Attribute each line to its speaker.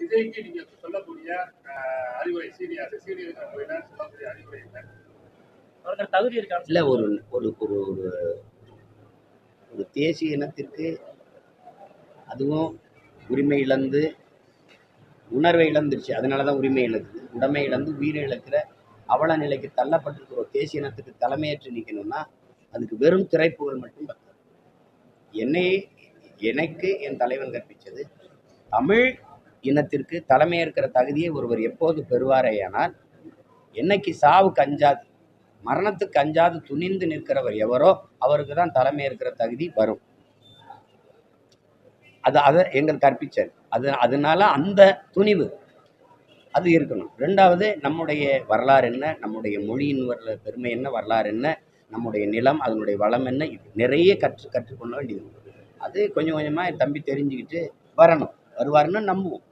Speaker 1: விஜய்க்கு நீங்க சொல்லக்கூடிய அறிவுரை சீனியர் சொல்லக்கூடிய அறிவுரை என்ன? அவருக்கு தகுதி இருக்கா?
Speaker 2: இல்ல, ஒரு ஒரு ஒரு ஒரு தேசிய இனத்திற்கு அதுவும் உரிமை இழந்து உணர்வை இழந்துருச்சு. அதனாலதான் உரிமை இழந்தது. உடைமை இழந்து உயிரை இழக்கிற அவல நிலைக்கு தள்ளப்பட்டிருக்கிற ஒரு தேசிய இனத்துக்கு தலைமையேற்று நிற்கணும்னா அதுக்கு வெறும் திரைப்புகள் மட்டும் பத்தாது. எனக்கு என் தலைவன் கற்பித்தது, தமிழ் இனத்திற்கு தலைமையேற்கிற தகுதியை ஒருவர் எப்போது பெறுவாரேயானால், என்னைக்கு சாவுக்கு அஞ்சாது, மரணத்துக்கு அஞ்சாது துணிந்து நிற்கிறவர் எவரோ அவருக்கு தான் தலைமையேற்கிற தகுதி வரும். அதை எங்கள் கற்பிச்சார். அதனால அந்த துணிவு அது இருக்கணும். ரெண்டாவது, நம்முடைய வரலாறு என்ன, நம்முடைய மொழியின் பெருமை என்ன, வரலாறு என்ன, நம்முடைய நிலம் அதனுடைய வளம் என்ன, இது நிறைய கற்றுக்கொள்ள வேண்டியது. அது கொஞ்சம் கொஞ்சமாக என் தம்பி தெரிஞ்சுக்கிட்டு வரணும். வருவாருன்னு நம்புவோம்.